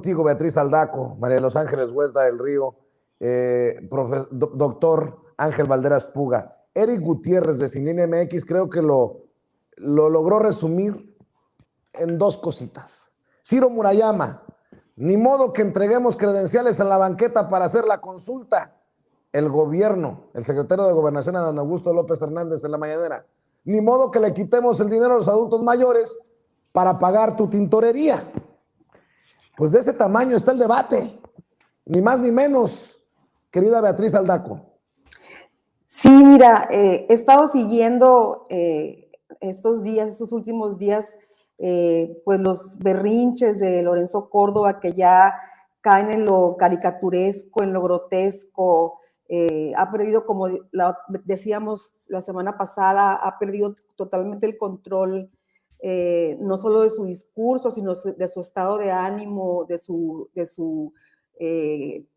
contigo, Beatriz Aldaco, María de los Ángeles Huerta del Río, doctor Ángel Valderas Puga. Eric Gutiérrez de Sin Línea MX creo que lo logró resumir en dos cositas. Ciro Murayama, ni modo que entreguemos credenciales en la banqueta para hacer la consulta. El gobierno, el secretario de Gobernación, Adán Augusto López Hernández, en la mañanera, ni modo que le quitemos el dinero a los adultos mayores para pagar tu tintorería. Pues de ese tamaño está el debate, ni más ni menos, querida Beatriz Aldaco. Sí, mira, he estado siguiendo estos últimos días, pues los berrinches de Lorenzo Córdoba, que ya caen en lo caricaturesco, en lo grotesco. Ha perdido, como decíamos la semana pasada, ha perdido totalmente el control, no solo de su discurso, sino de su estado de ánimo, de su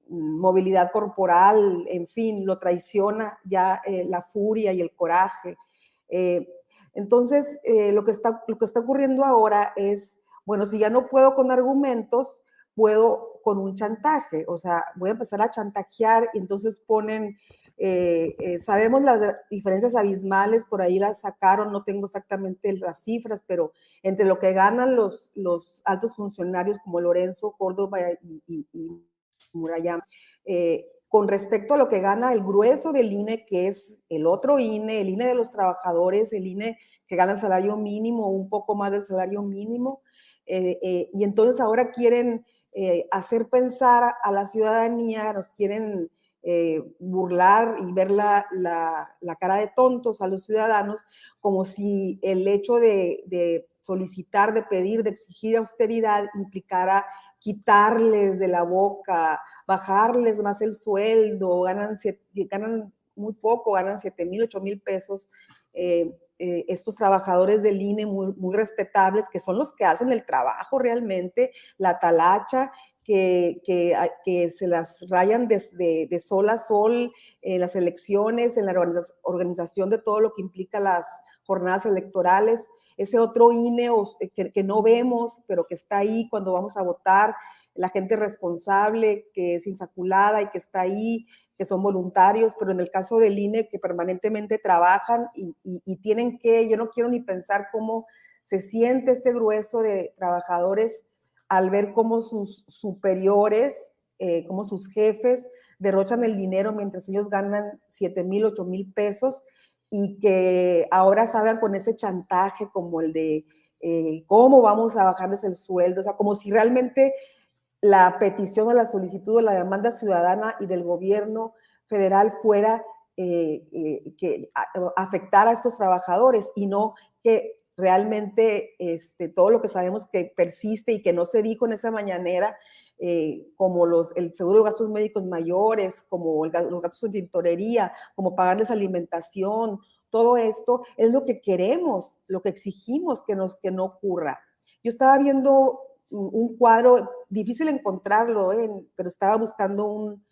movilidad corporal, en fin, lo traiciona ya la furia y el coraje. Entonces, lo que está ocurriendo ahora es, bueno, si ya no puedo con argumentos, puedo con un chantaje, o sea, voy a empezar a chantajear y entonces ponen, sabemos las diferencias abismales, por ahí las sacaron, no tengo exactamente las cifras, pero entre lo que ganan los altos funcionarios como Lorenzo Córdoba y Murayama, con respecto a lo que gana el grueso del INE, que es el otro INE, el INE de los trabajadores, el INE que gana el salario mínimo, un poco más del salario mínimo, y entonces ahora quieren hacer pensar a la ciudadanía, nos quieren burlar y ver la cara de tontos a los ciudadanos, como si el hecho de solicitar, de pedir, de exigir austeridad implicara quitarles de la boca, bajarles más el sueldo, ganan muy poco, ganan 7,000, 8,000 pesos. Estos trabajadores del INE muy respetables, que son los que hacen el trabajo realmente, la talacha, que se las rayan de sol a sol en las elecciones, en la organización de todo lo que implica las jornadas electorales. Ese otro INE que no vemos, pero que está ahí cuando vamos a votar, la gente responsable, que es insaculada y que está ahí, que son voluntarios, pero en el caso del INE, que permanentemente trabajan y tienen que, yo no quiero ni pensar cómo se siente este grueso de trabajadores al ver cómo sus superiores, cómo sus jefes derrochan el dinero mientras ellos ganan 7,000, 8,000 pesos, y que ahora salgan con ese chantaje como el de cómo vamos a bajarles el sueldo, o sea, como si realmente la petición o la solicitud o la demanda ciudadana y del gobierno federal fuera que afectar a estos trabajadores y no que realmente todo lo que sabemos que persiste y que no se dijo en esa mañanera, como el seguro de gastos médicos mayores, como los gastos de tintorería, como pagarles alimentación, todo esto es lo que queremos, lo que exigimos que no ocurra. Yo estaba viendo un cuadro, difícil encontrarlo, pero estaba buscando un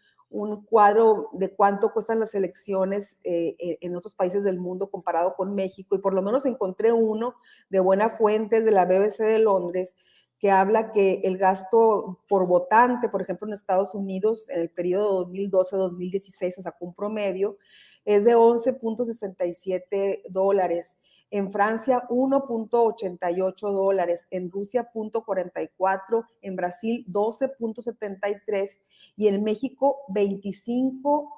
cuadro de cuánto cuestan las elecciones en otros países del mundo comparado con México, y por lo menos encontré uno de buena fuente, de la BBC de Londres, que habla que el gasto por votante, por ejemplo, en Estados Unidos, en el periodo 2012-2016 se sacó un promedio, es de $11.67, en Francia $1.88, en Rusia $0.44, en Brasil $12.73 y en México $25.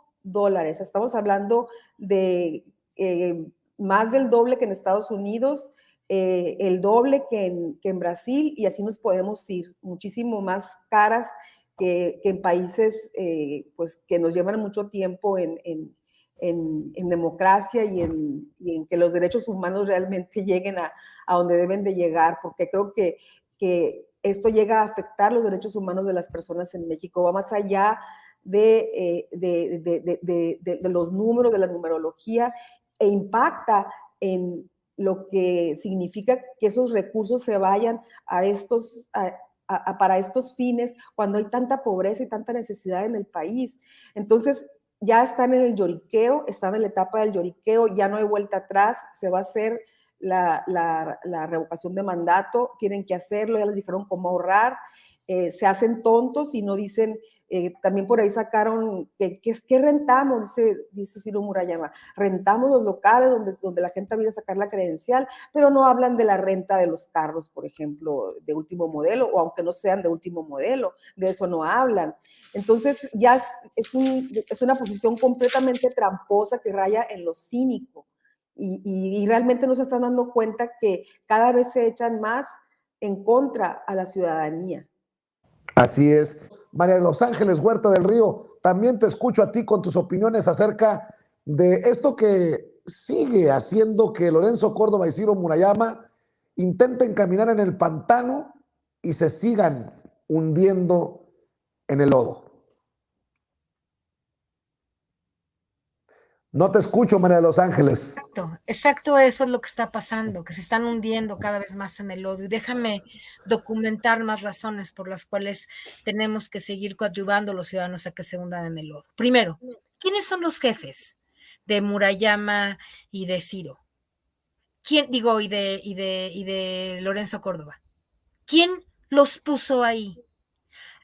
Estamos hablando de más del doble que en Estados Unidos, el doble que en Brasil, y así nos podemos ir, muchísimo más caras que en países pues, que nos llevan mucho tiempo en democracia y en que los derechos humanos realmente lleguen a donde deben de llegar, porque creo que esto llega a afectar los derechos humanos de las personas en México, va más allá de los números, de la numerología, e impacta en lo que significa que esos recursos se vayan para estos fines cuando hay tanta pobreza y tanta necesidad en el país. Entonces, ya están en el lloriqueo, están en la etapa del lloriqueo, ya no hay vuelta atrás, se va a hacer la revocación de mandato, tienen que hacerlo, ya les dijeron cómo ahorrar, se hacen tontos y no dicen, también por ahí sacaron, ¿qué rentamos? Dice Ciro Murayama, rentamos los locales donde la gente viene a sacar la credencial, pero no hablan de la renta de los carros, por ejemplo, de último modelo, o aunque no sean de último modelo, de eso no hablan. Entonces ya es una posición completamente tramposa que raya en lo cínico. Y realmente no se están dando cuenta que cada vez se echan más en contra a la ciudadanía. Así es. María de los Ángeles Huerta del Río, también te escucho a ti con tus opiniones acerca de esto que sigue haciendo que Lorenzo Córdoba y Ciro Murayama intenten caminar en el pantano y se sigan hundiendo en el lodo. No te escucho, María de los Ángeles. Exacto, eso es lo que está pasando, que se están hundiendo cada vez más en el lodo. Y déjame documentar más razones por las cuales tenemos que seguir coadyuvando a los ciudadanos a que se hundan en el lodo. Primero, ¿quiénes son los jefes de Murayama y de Ciro? ¿Quién, digo, y de Lorenzo Córdoba? ¿Quién los puso ahí?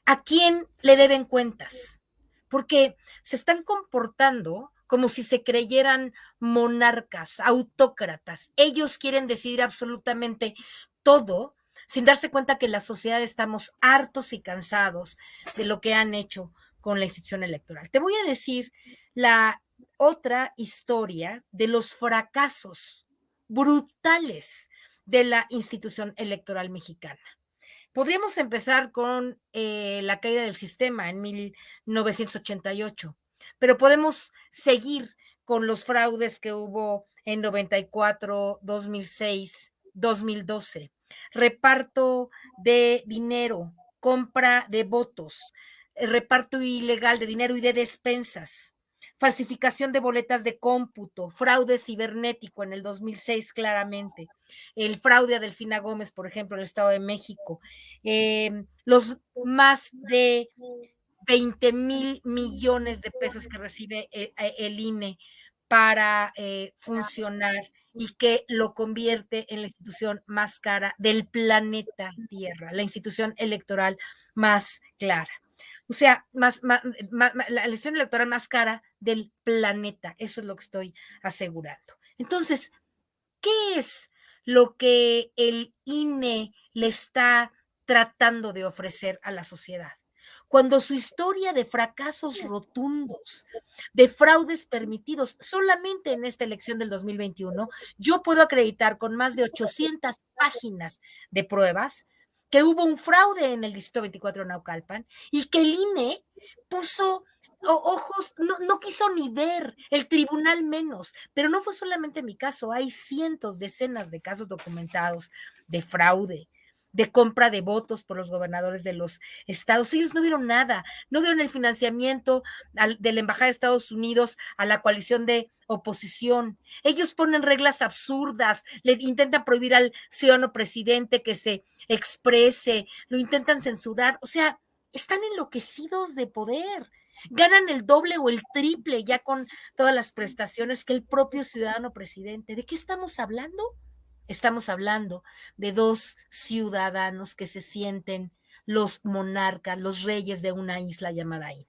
¿A quién le deben cuentas? Porque se están comportando como si se creyeran monarcas, autócratas. Ellos quieren decidir absolutamente todo, sin darse cuenta que la sociedad estamos hartos y cansados de lo que han hecho con la institución electoral. Te voy a decir la otra historia de los fracasos brutales de la institución electoral mexicana. Podríamos empezar con la caída del sistema en 1988, pero podemos seguir con los fraudes que hubo en 94, 2006, 2012, reparto de dinero, compra de votos, reparto ilegal de dinero y de despensas, falsificación de boletas de cómputo, fraude cibernético en el 2006 claramente, el fraude a Delfina Gómez, por ejemplo, en el Estado de México, los más de 20,000 millones de pesos que recibe el INE para funcionar y que lo convierte en la institución más cara del planeta Tierra, la institución electoral más clara. O sea, la elección electoral más cara del planeta. Eso es lo que estoy asegurando. Entonces, ¿qué es lo que el INE le está tratando de ofrecer a la sociedad? Cuando su historia de fracasos rotundos, de fraudes permitidos solamente en esta elección del 2021, yo puedo acreditar con más de 800 páginas de pruebas que hubo un fraude en el Distrito 24 de Naucalpan y que el INE puso ojos, no quiso ni ver, el tribunal menos, pero no fue solamente mi caso, hay cientos, decenas de casos documentados de fraude, de compra de votos por los gobernadores de los estados. Ellos no vieron nada, no vieron el financiamiento de la Embajada de Estados Unidos a la coalición de oposición. Ellos ponen reglas absurdas, le intentan prohibir al ciudadano presidente que se exprese, lo intentan censurar, o sea, están enloquecidos de poder. Ganan el doble o el triple ya con todas las prestaciones que el propio ciudadano presidente. ¿De qué estamos hablando? Estamos hablando de dos ciudadanos que se sienten los monarcas, los reyes de una isla llamada INE.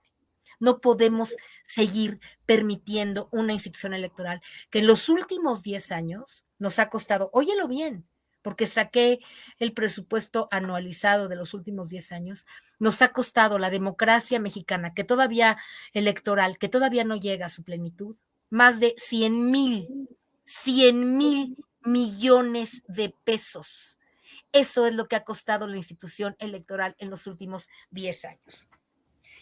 No podemos seguir permitiendo una institución electoral que en los últimos 10 años nos ha costado, óyelo bien, porque saqué el presupuesto anualizado de los últimos 10 años, nos ha costado la democracia mexicana, que todavía electoral, que todavía no llega a su plenitud, más de 100,000 millones de pesos. Eso es lo que ha costado la institución electoral en los últimos 10 años.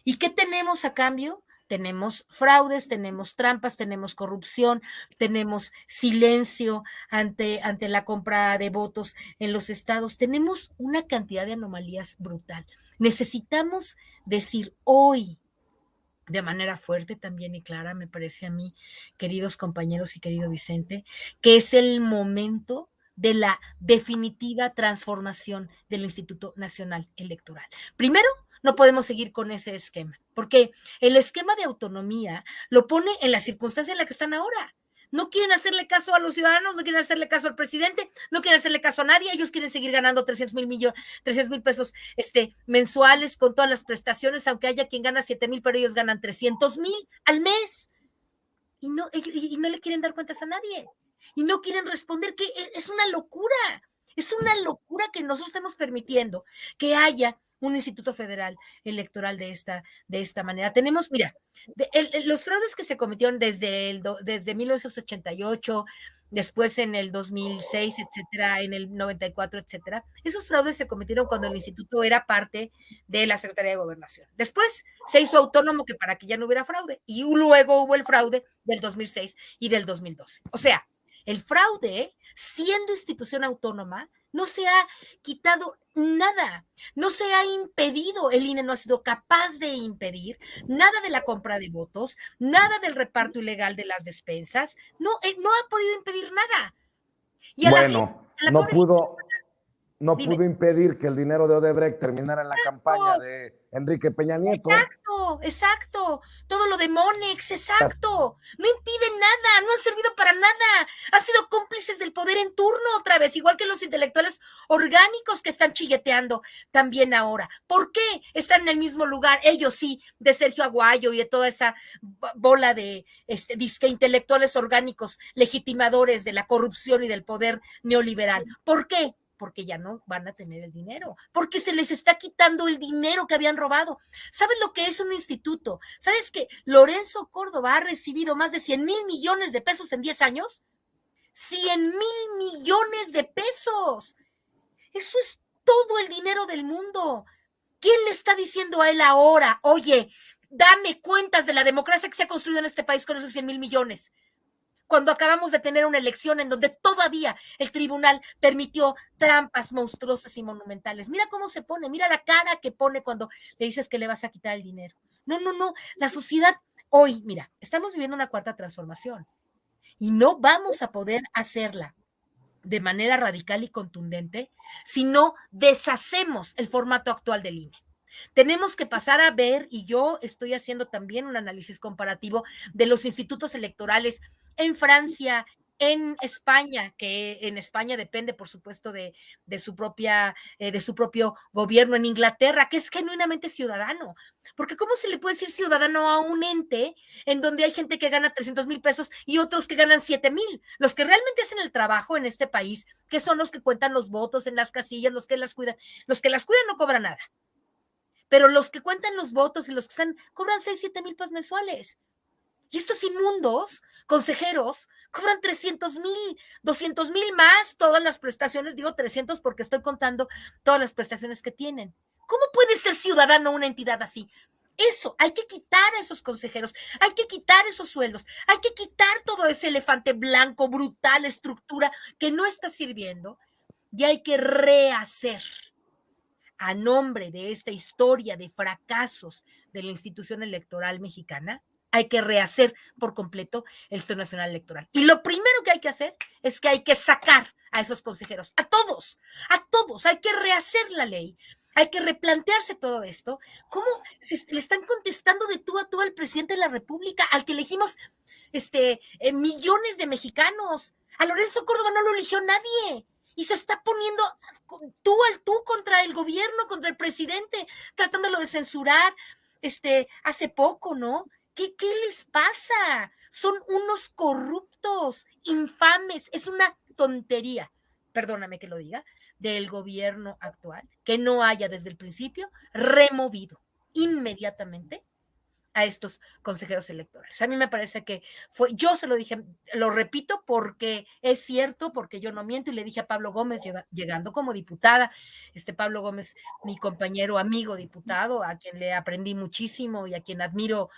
¿Y qué tenemos a cambio? Tenemos fraudes, tenemos trampas, tenemos corrupción, tenemos silencio ante la compra de votos en los estados. Tenemos una cantidad de anomalías brutal. Necesitamos decir hoy, de manera fuerte también y clara, me parece a mí, queridos compañeros y querido Vicente, que es el momento de la definitiva transformación del Instituto Nacional Electoral. Primero, no podemos seguir con ese esquema, porque el esquema de autonomía lo pone en la circunstancia en la que están ahora. No quieren hacerle caso a los ciudadanos, no quieren hacerle caso al presidente, no quieren hacerle caso a nadie. Ellos quieren seguir ganando 300,000 pesos mensuales con todas las prestaciones, aunque haya quien gana 7,000, pero ellos ganan 300,000 al mes. Y no le quieren dar cuentas a nadie. Y no quieren responder, que es una locura. Es una locura que nosotros estemos permitiendo que haya un Instituto Federal Electoral de esta manera. Tenemos, mira, los fraudes que se cometieron desde 1988, después en el 2006, etcétera, en el 94, etcétera, esos fraudes se cometieron cuando el instituto era parte de la Secretaría de Gobernación. Después se hizo autónomo que para que ya no hubiera fraude, y luego hubo el fraude del 2006 y del 2012. O sea, el fraude, siendo institución autónoma, no se ha quitado nada, no se ha impedido, el INE no ha sido capaz de impedir nada de la compra de votos, nada del reparto ilegal de las despensas, no ha podido impedir nada. Y bueno, no pudo impedir que el dinero de Odebrecht terminara en la campaña de Enrique Peña Nieto. Exacto. Todo lo de Monex, exacto. No impiden nada, no han servido para nada. Han sido cómplices del poder en turno otra vez, igual que los intelectuales orgánicos que están chilleteando también ahora. ¿Por qué están en el mismo lugar? Ellos sí, de Sergio Aguayo y de toda esa bola de disque intelectuales orgánicos legitimadores de la corrupción y del poder neoliberal. ¿Por qué? Porque ya no van a tener el dinero, porque se les está quitando el dinero que habían robado. ¿Sabes lo que es un instituto? ¿Sabes que Lorenzo Córdoba ha recibido más de 100,000 millones de pesos en 10 años? 100,000 millones de pesos. Eso es todo el dinero del mundo. ¿Quién le está diciendo a él ahora, oye, dame cuentas de la democracia que se ha construido en este país con esos 100,000 millones? Cuando acabamos de tener una elección en donde todavía el tribunal permitió trampas monstruosas y monumentales. Mira cómo se pone, mira la cara que pone cuando le dices que le vas a quitar el dinero. No, la sociedad hoy, mira, estamos viviendo una cuarta transformación y no vamos a poder hacerla de manera radical y contundente si no deshacemos el formato actual del INE. Tenemos que pasar a ver, y yo estoy haciendo también un análisis comparativo de los institutos electorales en Francia, en España, que en España depende, por supuesto, de su propio gobierno, en Inglaterra, que es genuinamente ciudadano. Porque ¿cómo se le puede decir ciudadano a un ente en donde hay gente que gana 300,000 pesos y otros que ganan 7,000? Los que realmente hacen el trabajo en este país, que son los que cuentan los votos en las casillas, los que las cuidan no cobran nada. Pero los que cuentan los votos y los que están, cobran 6-7,000 pesos mensuales. Y estos inmundos consejeros cobran 300,000, 200,000 más todas las prestaciones. Digo 300 porque estoy contando todas las prestaciones que tienen. ¿Cómo puede ser ciudadano una entidad así? Eso, hay que quitar a esos consejeros, hay que quitar esos sueldos, hay que quitar todo ese elefante blanco, brutal, estructura que no está sirviendo, y hay que rehacer a nombre de esta historia de fracasos de la institución electoral mexicana. Hay que rehacer por completo el Sistema Nacional Electoral. Y lo primero que hay que hacer es que hay que sacar a esos consejeros, a todos, hay que rehacer la ley, hay que replantearse todo esto. ¿Cómo le están contestando de tú a tú al presidente de la República, al que elegimos millones de mexicanos? A Lorenzo Córdoba no lo eligió nadie. Y se está poniendo tú al tú contra el gobierno, contra el presidente, tratándolo de censurar hace poco, ¿no? ¿Qué les pasa? Son unos corruptos, infames. Es una tontería, perdóname que lo diga, del gobierno actual, que no haya desde el principio removido inmediatamente a estos consejeros electorales. A mí me parece que yo se lo dije, lo repito porque es cierto, porque yo no miento, y le dije a Pablo Gómez llegando como diputada, Pablo Gómez, mi compañero, amigo diputado, a quien le aprendí muchísimo y a quien admiro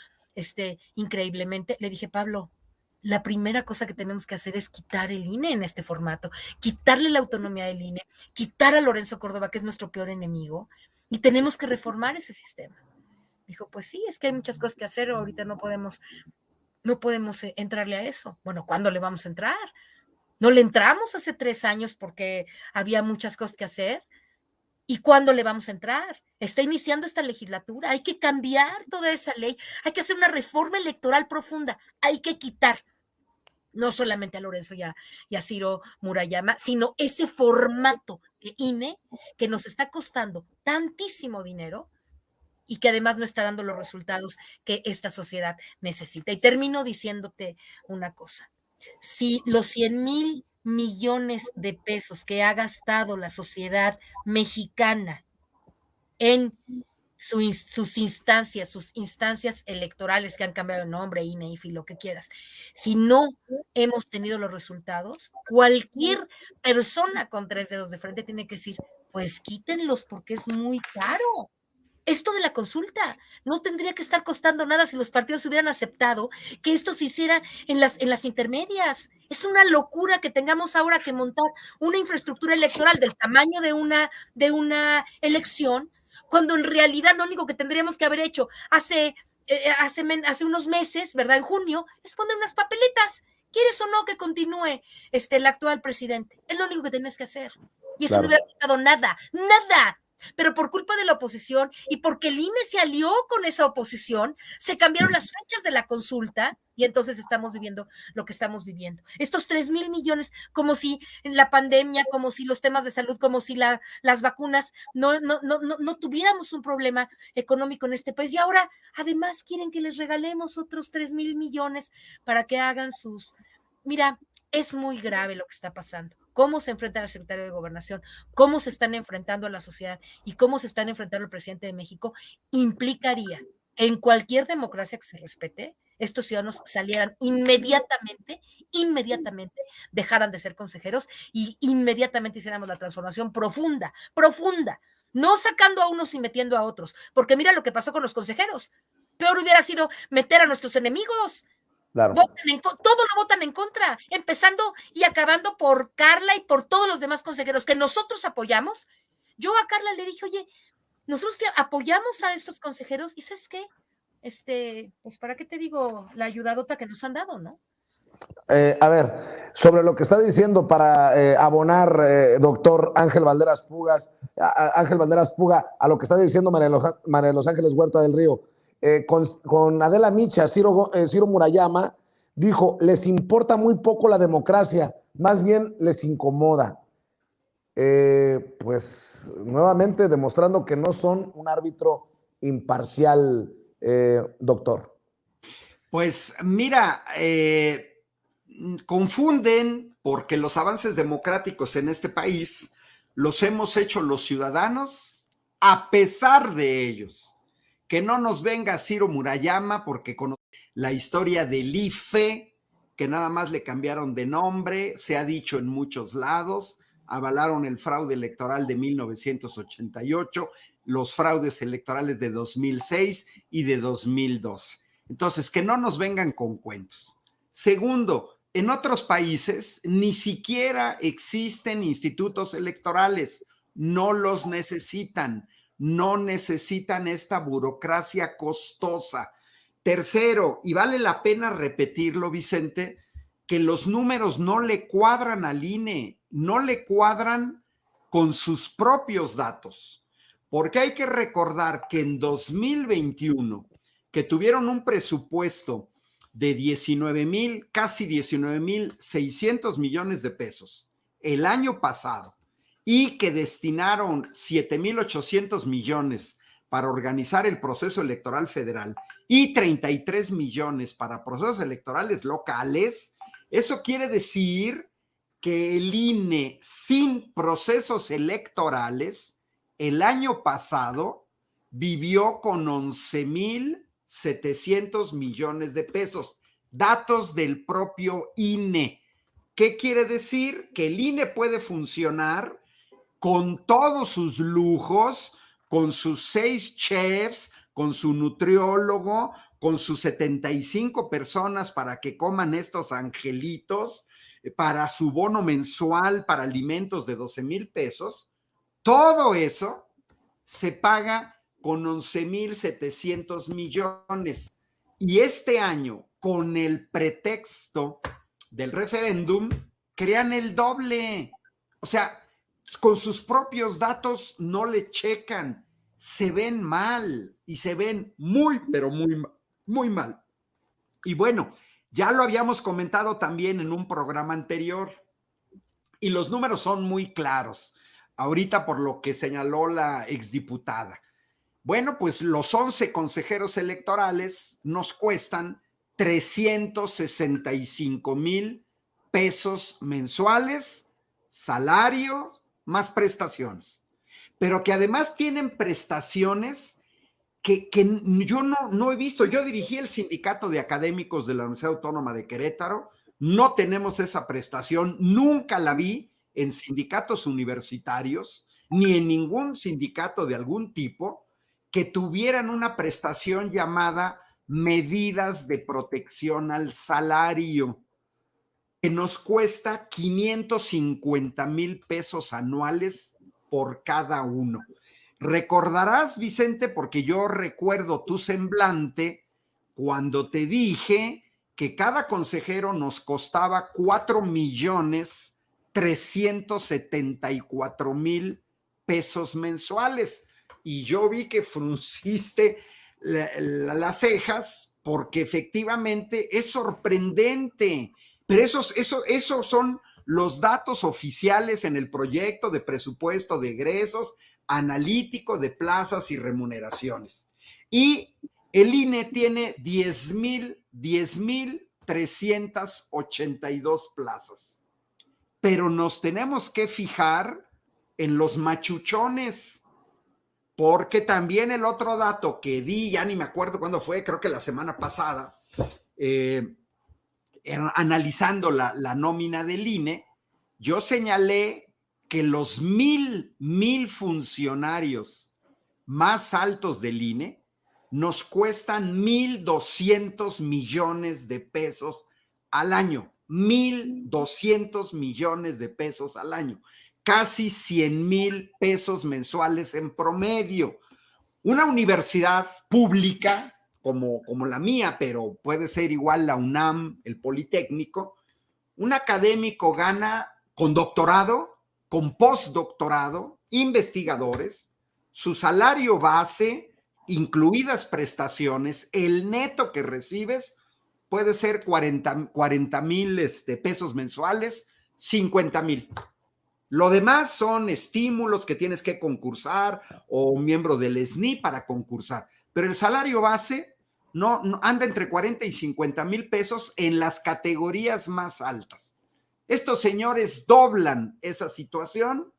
increíblemente, le dije, Pablo, la primera cosa que tenemos que hacer es quitar el INE en este formato, quitarle la autonomía del INE, quitar a Lorenzo Córdoba, que es nuestro peor enemigo, y tenemos que reformar ese sistema. Dijo, pues sí, es que hay muchas cosas que hacer, ahorita no podemos entrarle a eso. Bueno, ¿cuándo le vamos a entrar? No le entramos hace 3 años porque había muchas cosas que hacer. ¿Y cuándo le vamos a entrar? Está iniciando esta legislatura, hay que cambiar toda esa ley, hay que hacer una reforma electoral profunda, hay que quitar no solamente a Lorenzo y a Ciro Murayama, sino ese formato de INE que nos está costando tantísimo dinero y que además no está dando los resultados que esta sociedad necesita. Y termino diciéndote una cosa. Si los 100,000 millones de pesos que ha gastado la sociedad mexicana en sus instancias electorales que han cambiado de nombre, INE, IFI, lo que quieras, si no hemos tenido los resultados, cualquier persona con 3 dedos de frente tiene que decir, pues quítenlos porque es muy caro. Esto de la consulta no tendría que estar costando nada si los partidos hubieran aceptado que esto se hiciera en las intermedias. Es una locura que tengamos ahora que montar una infraestructura electoral del tamaño de una elección, cuando en realidad lo único que tendríamos que haber hecho hace unos meses, ¿verdad? En junio, es poner unas papeletas. ¿Quieres o no que continúe el actual presidente? Es lo único que tienes que hacer. Y eso no hubiera costado nada, nada. Pero por culpa de la oposición y porque el INE se alió con esa oposición, se cambiaron las fechas de la consulta y entonces estamos viviendo lo que estamos viviendo. Estos 3,000 millones, como si la pandemia, como si los temas de salud, como si las vacunas no tuviéramos un problema económico en este país. Y ahora, además, quieren que les regalemos otros 3,000 millones para que hagan sus... Mira, es muy grave lo que está pasando. Cómo se enfrentan al secretario de Gobernación, cómo se están enfrentando a la sociedad y cómo se están enfrentando al presidente de México, implicaría que en cualquier democracia que se respete, estos ciudadanos salieran inmediatamente, dejaran de ser consejeros y inmediatamente hiciéramos la transformación profunda, no sacando a unos y metiendo a otros, porque mira lo que pasó con los consejeros. Peor hubiera sido meter a nuestros enemigos. Claro. Todo lo votan en contra, empezando y acabando por Carla y por todos los demás consejeros que nosotros apoyamos. Yo a Carla le dije, oye, nosotros te apoyamos a estos consejeros y ¿sabes qué? Pues para qué te digo la ayudadota que nos han dado, ¿no? A ver, sobre lo que está diciendo para abonar, doctor Ángel Valderas Puga, a lo que está diciendo María de los Ángeles Huerta del Río, con Adela Micha, Ciro Murayama, dijo, les importa muy poco la democracia, más bien les incomoda. Pues nuevamente demostrando que no son un árbitro imparcial, doctor. Pues mira, confunden porque los avances democráticos en este país los hemos hecho los ciudadanos a pesar de ellos. Que no nos venga Ciro Murayama porque conoce la historia del IFE, que nada más le cambiaron de nombre, se ha dicho en muchos lados, avalaron el fraude electoral de 1988, los fraudes electorales de 2006 y de 2012. Entonces, que no nos vengan con cuentos. Segundo, en otros países ni siquiera existen institutos electorales, no los necesitan. No necesitan esta burocracia costosa. Tercero, y vale la pena repetirlo, Vicente, que los números no le cuadran al INE, no le cuadran con sus propios datos, porque hay que recordar que en 2021, que tuvieron un presupuesto de casi 19,600 millones de pesos el año pasado, y que destinaron 7,800 millones para organizar el proceso electoral federal y 33 millones para procesos electorales locales, eso quiere decir que el INE sin procesos electorales el año pasado vivió con 11,700 millones de pesos. Datos del propio INE. ¿Qué quiere decir? Que el INE puede funcionar con todos sus lujos, con sus 6 chefs, con su nutriólogo, con sus 75 personas para que coman estos angelitos, para su bono mensual para alimentos de 12,000 pesos. Todo eso se paga con 11,700 millones. Y este año, con el pretexto del referéndum, crean el doble. O sea, con sus propios datos no le checan, se ven mal y se ven muy, pero muy, muy mal. Y bueno, Ya lo habíamos comentado también en un programa anterior y los números son muy claros. Ahorita por lo que señaló la exdiputada. Bueno, pues los 11 consejeros electorales nos cuestan 365,000 pesos mensuales, salario más prestaciones, pero que además tienen prestaciones que yo no he visto. Yo dirigí el sindicato de académicos de la Universidad Autónoma de Querétaro, no tenemos esa prestación, nunca la vi en sindicatos universitarios, ni en ningún sindicato de algún tipo que tuvieran una prestación llamada medidas de protección al salario, que nos cuesta 550,000 pesos anuales por cada uno. Recordarás, Vicente, porque yo recuerdo tu semblante cuando te dije que cada consejero nos costaba 4,374,000 pesos mensuales. Y yo vi que frunciste las cejas porque efectivamente es sorprendente. Pero esos son los datos oficiales en el proyecto de presupuesto de egresos analítico de plazas y remuneraciones. Y el INE tiene 10,382 plazas. Pero nos tenemos que fijar en los machuchones, porque también el otro dato que di, ya ni me acuerdo cuándo fue, creo que la semana pasada, analizando la nómina del INE, yo señalé que los mil funcionarios más altos del INE nos cuestan 1,200 millones de pesos al año. 1,200 millones de pesos al año. Casi 100,000 pesos mensuales en promedio. Una universidad pública como la mía, pero puede ser igual la UNAM, el Politécnico, un académico gana con doctorado, con postdoctorado, investigadores, su salario base, incluidas prestaciones, el neto que recibes puede ser 40,000 pesos mensuales, 50,000. Lo demás son estímulos que tienes que concursar o miembro del SNI para concursar. Pero el salario base no anda entre 40 y 50,000 pesos en las categorías más altas. Estos señores doblan esa situación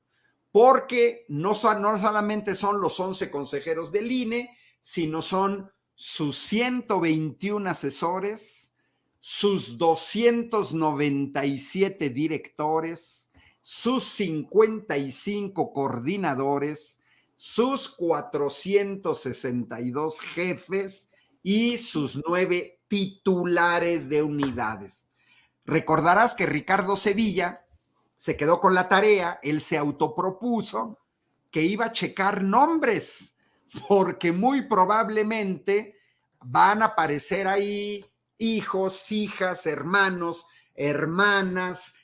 porque no solamente son los 11 consejeros del INE, sino son sus 121 asesores, sus 297 directores, sus 55 coordinadores, sus 462 jefes y sus 9 titulares de unidades. Recordarás que Ricardo Sevilla se quedó con la tarea, él se autopropuso que iba a checar nombres, porque muy probablemente van a aparecer ahí hijos, hijas, hermanos, hermanas,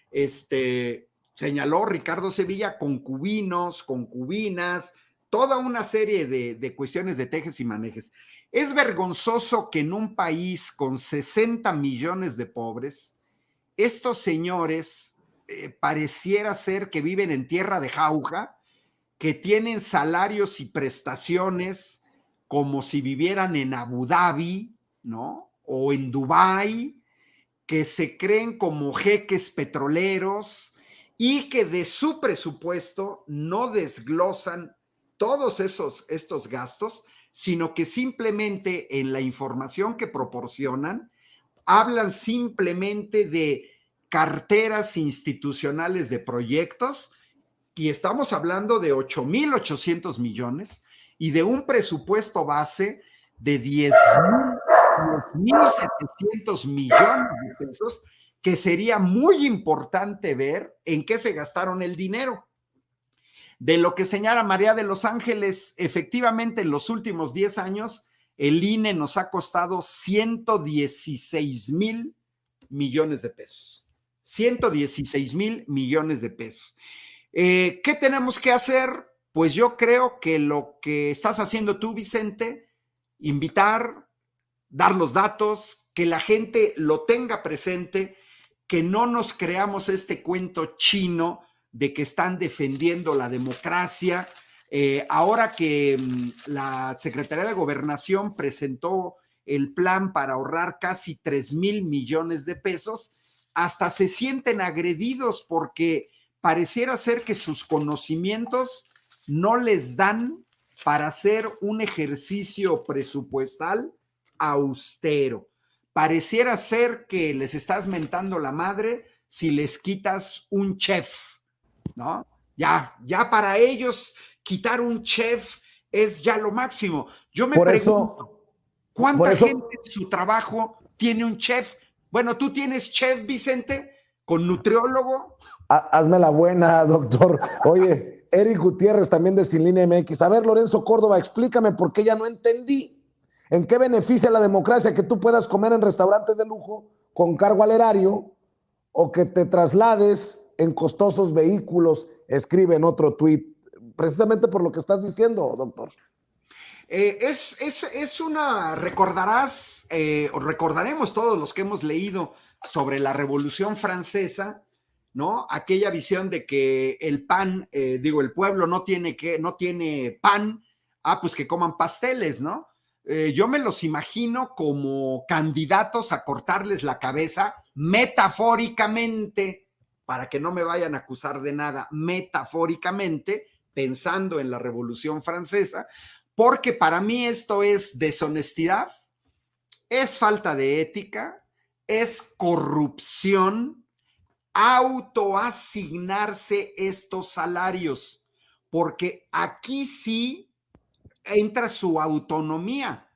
señaló Ricardo Sevilla, concubinos, concubinas, toda una serie de cuestiones de tejes y manejes. Es vergonzoso que en un país con 60 millones de pobres, estos señores pareciera ser que viven en tierra de jauja, que tienen salarios y prestaciones como si vivieran en Abu Dhabi, ¿no? O en Dubái, que se creen como jeques petroleros y que de su presupuesto no desglosan todos estos gastos, sino que simplemente en la información que proporcionan, hablan simplemente de carteras institucionales de proyectos, y estamos hablando de 8,800 millones y de un presupuesto base de 10,700 millones de pesos, que sería muy importante ver en qué se gastaron el dinero. De lo que señala María de Los Ángeles, efectivamente en los últimos 10 años, el INE nos ha costado 116,000 millones de pesos. 116,000 millones de pesos. ¿Qué tenemos que hacer? Pues yo creo que lo que estás haciendo tú, Vicente, invitar, dar los datos, que la gente lo tenga presente, que no nos creamos este cuento chino de que están defendiendo la democracia. Ahora que la Secretaría de Gobernación presentó el plan para ahorrar casi 3,000 millones de pesos, hasta se sienten agredidos porque pareciera ser que sus conocimientos no les dan para hacer un ejercicio presupuestal austero. Pareciera ser que les estás mentando la madre si les quitas un chef, ¿no? Ya para ellos quitar un chef es ya lo máximo. Yo me pregunto, ¿cuánta gente en su trabajo tiene un chef? Bueno, ¿tú tienes chef, Vicente, con nutriólogo? Hazme la buena, doctor. Oye, Eric Gutiérrez también de Sin Línea MX. A ver, Lorenzo Córdoba, explícame por qué ya no entendí. ¿En qué beneficia la democracia que tú puedas comer en restaurantes de lujo con cargo al erario o que te traslades en costosos vehículos? Escribe en otro tuit, precisamente por lo que estás diciendo, doctor. Recordarás, o recordaremos todos los que hemos leído sobre la Revolución Francesa, ¿no? Aquella visión de que el pan, el pueblo no tiene pan, pues que coman pasteles, ¿no? Yo me los imagino como candidatos a cortarles la cabeza metafóricamente, para que no me vayan a acusar de nada, metafóricamente, pensando en la Revolución Francesa, porque para mí esto es deshonestidad, es falta de ética, es corrupción, autoasignarse estos salarios, porque aquí sí entra su autonomía.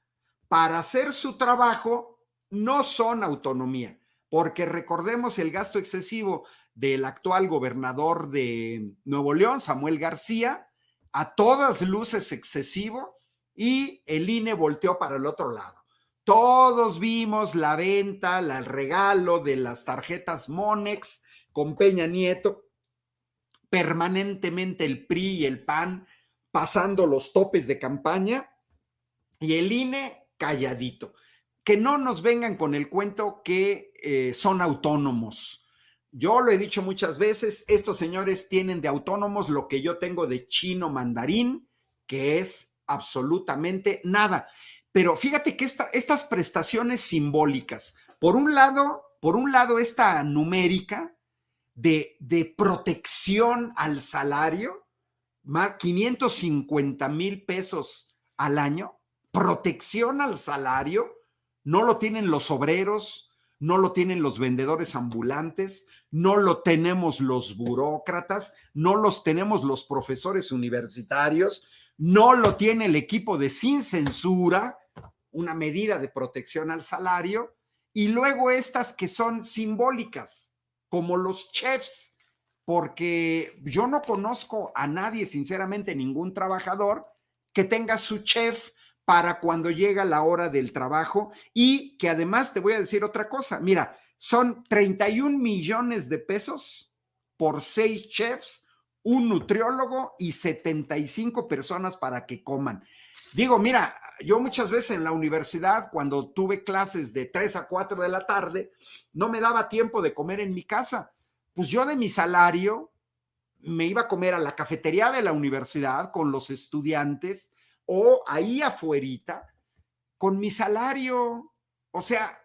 Para hacer su trabajo no son autonomía, porque recordemos el gasto excesivo del actual gobernador de Nuevo León, Samuel García, a todas luces excesivo, y el INE volteó para el otro lado. Todos vimos la venta, el regalo de las tarjetas Monex con Peña Nieto, permanentemente el PRI y el PAN pasando los topes de campaña y el INE calladito. Que no nos vengan con el cuento que son autónomos. Yo lo he dicho muchas veces, estos señores tienen de autónomos lo que yo tengo de chino mandarín, que es absolutamente nada. Pero fíjate que estas prestaciones simbólicas, por un lado esta numérica de protección al salario, más 550,000 pesos al año, protección al salario, no lo tienen los obreros, no lo tienen los vendedores ambulantes, no lo tenemos los burócratas, no los tenemos los profesores universitarios, no lo tiene el equipo de Sin Censura, una medida de protección al salario, y luego estas que son simbólicas, como los chefs, porque yo no conozco a nadie, sinceramente, ningún trabajador que tenga su chef para cuando llega la hora del trabajo, y que además te voy a decir otra cosa, mira, son 31 millones de pesos por 6 chefs, un nutriólogo y 75 personas para que coman. Digo, mira, yo muchas veces en la universidad, cuando tuve clases de 3 a 4 de la tarde, no me daba tiempo de comer en mi casa. Pues yo de mi salario me iba a comer a la cafetería de la universidad con los estudiantes o ahí afuerita con mi salario. O sea,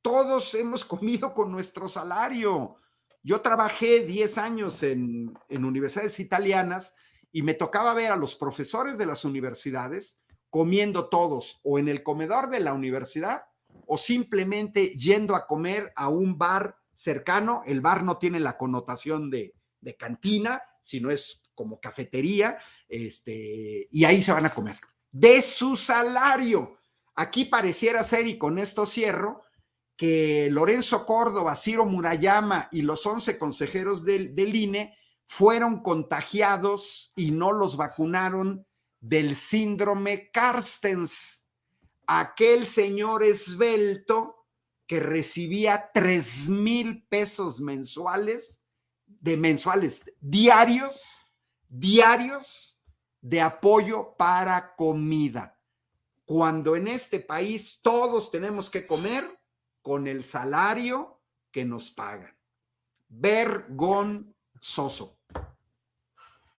todos hemos comido con nuestro salario. Yo trabajé 10 años en universidades italianas y me tocaba ver a los profesores de las universidades comiendo todos o en el comedor de la universidad o simplemente yendo a comer a un bar cercano. El bar no tiene la connotación de cantina, sino es como cafetería, y ahí se van a comer de su salario. Aquí pareciera ser, y con esto cierro, que Lorenzo Córdoba, Ciro Murayama y los 11 consejeros del INE fueron contagiados y no los vacunaron del síndrome Carstens, aquel señor esbelto que recibía 3,000 pesos mensuales diarios de apoyo para comida. cuando en este país todos tenemos que comer con el salario que nos pagan. Vergonzoso.